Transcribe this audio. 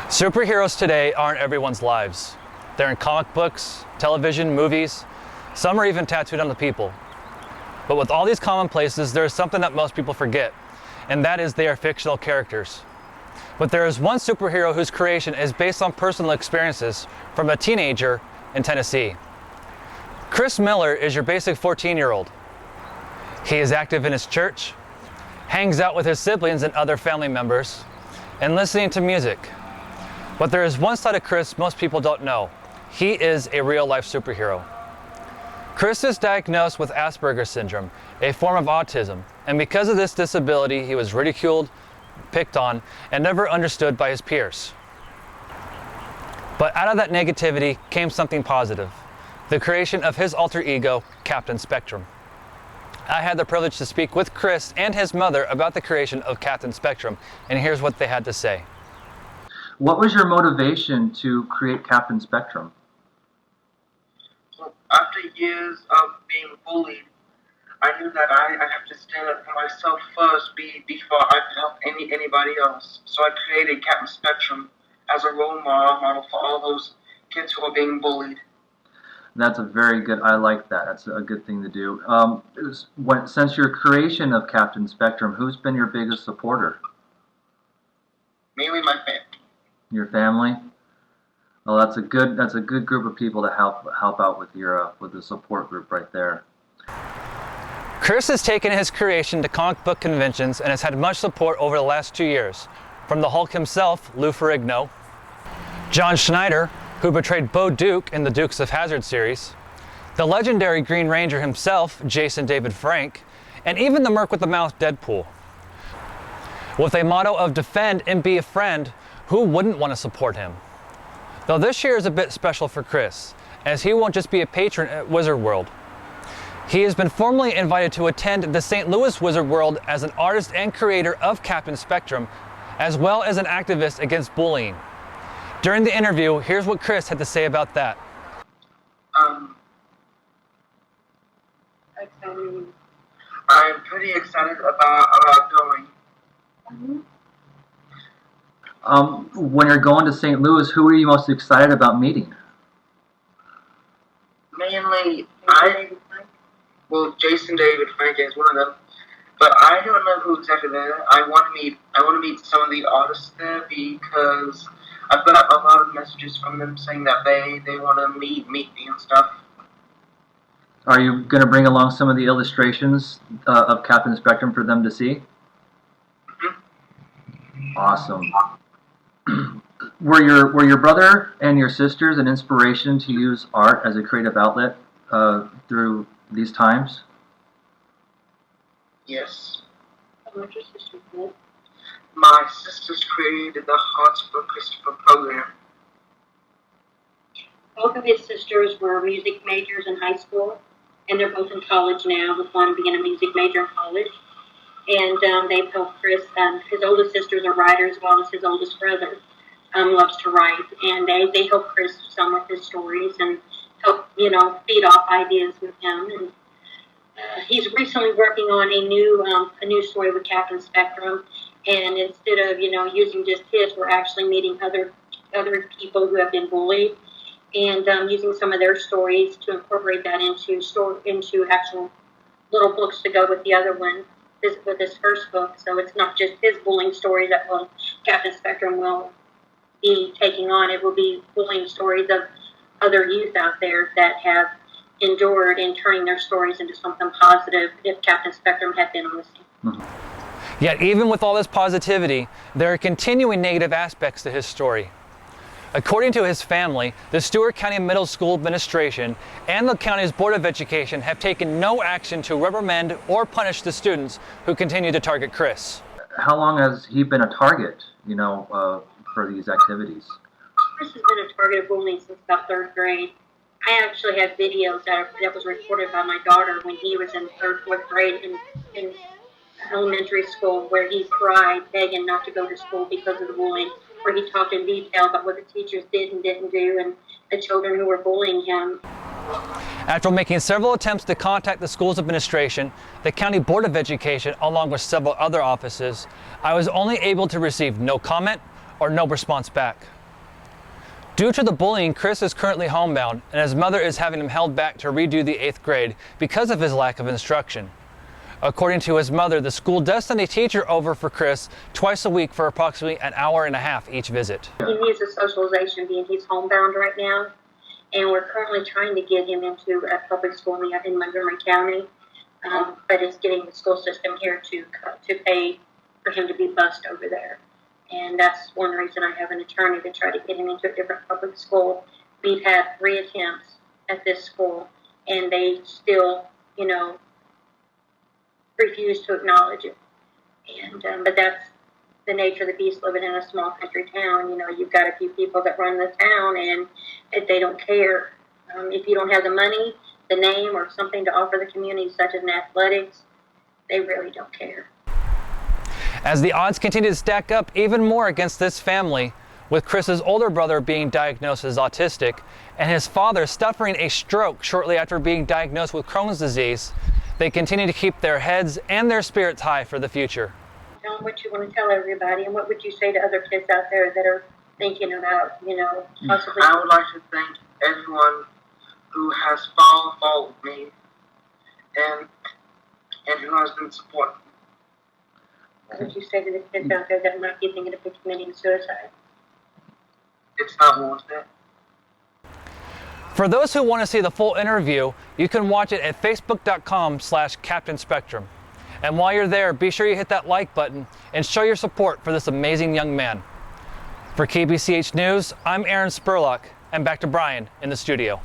Superheroes today aren't everyone's lives. They're in comic books, television, movies. Some are even tattooed on the people. But with all these commonplaces, there is something that most people forget, and that is they are fictional characters. But there is one superhero whose creation is based on personal experiences from a teenager in Tennessee. Chris Miller is your basic 14-year-old. He is active in his church, hangs out with his siblings and other family members, and listening to music. But there is one side of Chris most people don't know. He is a real-life superhero. Chris is diagnosed with Asperger syndrome, a form of autism, and because of this disability, he was ridiculed, picked on, and never understood by his peers. But out of that negativity came something positive, the creation of his alter ego, Captain Spectrum. I had the privilege to speak with Chris and his mother about the creation of Captain Spectrum, and here's what they had to say. What was your motivation to create Captain Spectrum? After years of being bullied, I knew that I have to stand up for myself first before I could help anybody else. So I created Captain Spectrum as a role model for all those kids who are being bullied. That's a very good, I like that. That's a good thing to do. Since your creation of Captain Spectrum, who's been your biggest supporter? Mainly my family. Your family? Well, that's a good group of people to help out with the support group right there. Chris has taken his creation to comic book conventions and has had much support over the last 2 years, from the Hulk himself, Lou Ferrigno, John Schneider, who portrayed Bo Duke in the Dukes of Hazzard series, the legendary Green Ranger himself, Jason David Frank, and even the Merc with the Mouth Deadpool. With a motto of defend and be a friend, who wouldn't want to support him? Though this year is a bit special for Chris, as he won't just be a patron at Wizard World. He has been formally invited to attend the St. Louis Wizard World as an artist and creator of Captain Spectrum, as well as an activist against bullying. During the interview, here's what Chris had to say about that. I'm pretty excited about going. When you're going to St. Louis, who are you most excited about meeting? Mainly, Jason David Frank is one of them, but I don't know who exactly there. I want to meet some of the artists there because I've got a lot of messages from them saying that they want to meet me and stuff. Are you going to bring along some of the illustrations of Captain Spectrum for them to see? Mm-hmm. Awesome. Were your brother and your sisters an inspiration to use art as a creative outlet through these times? Yes. What your sister did? My sisters created the Hearts for Christopher program. Both of his sisters were music majors in high school, and they're both in college now, with one being a music major in college. And they've helped Chris. His oldest sisters are writers, as well as his oldest brother loves to write. And they help Chris some with his stories and help, feed off ideas with him. And he's recently working on a new story with Captain Spectrum. And instead of, using just his, we're actually meeting other people who have been bullied and using some of their stories to incorporate that into actual little books to go with the other one. With this first book, so it's not just his bullying stories that Captain Spectrum will be taking on. It will be bullying stories of other youth out there that have endured and turning their stories into something positive if Captain Spectrum had been on the scene. Mm-hmm. Yet even with all this positivity, there are continuing negative aspects to his story. According to his family, the Stewart County Middle School Administration and the county's Board of Education have taken no action to reprimand or punish the students who continue to target Chris. How long has he been a target, for these activities? Chris has been a target of bullying since about third grade. I actually have videos that was recorded by my daughter when he was in third, fourth grade in elementary school, where he cried, begging not to go to school because of the bullying, where he talked in detail about what the teachers did and didn't do and the children who were bullying him. After making several attempts to contact the school's administration, the County Board of Education, along with several other offices, I was only able to receive no comment or no response back. Due to the bullying, Chris is currently homebound, and his mother is having him held back to redo the 8th grade because of his lack of instruction. According to his mother, the school does send a teacher over for Chris twice a week for approximately an hour and a half each visit. He needs a socialization being he's homebound right now, and we're currently trying to get him into a public school in Montgomery County, but it's getting the school system here to pay for him to be bused over there. And that's one reason I have an attorney to try to get him into a different public school. We've had 3 attempts at this school, and they still, refuse to acknowledge it. And but that's the nature of the beast living in a small country town. You've got a few people that run the town, and they don't care. If you don't have the money, the name, or something to offer the community, such as in athletics, they really don't care. As the odds continue to stack up even more against this family, with Chris's older brother being diagnosed as autistic and his father suffering a stroke shortly after being diagnosed with Crohn's disease, they continue to keep their heads and their spirits high for the future. Tell them what you want to tell everybody, and what would you say to other kids out there that are thinking about, possibly... I would like to thank everyone who has followed me and who has been supporting me. What would you say to the kids out there that might be thinking of committing suicide? It's not worth it. For those who want to see the full interview, you can watch it at facebook.com/Captain Spectrum. And while you're there, be sure you hit that like button and show your support for this amazing young man. For KBCH News, I'm Aaron Spurlock, and back to Brian in the studio.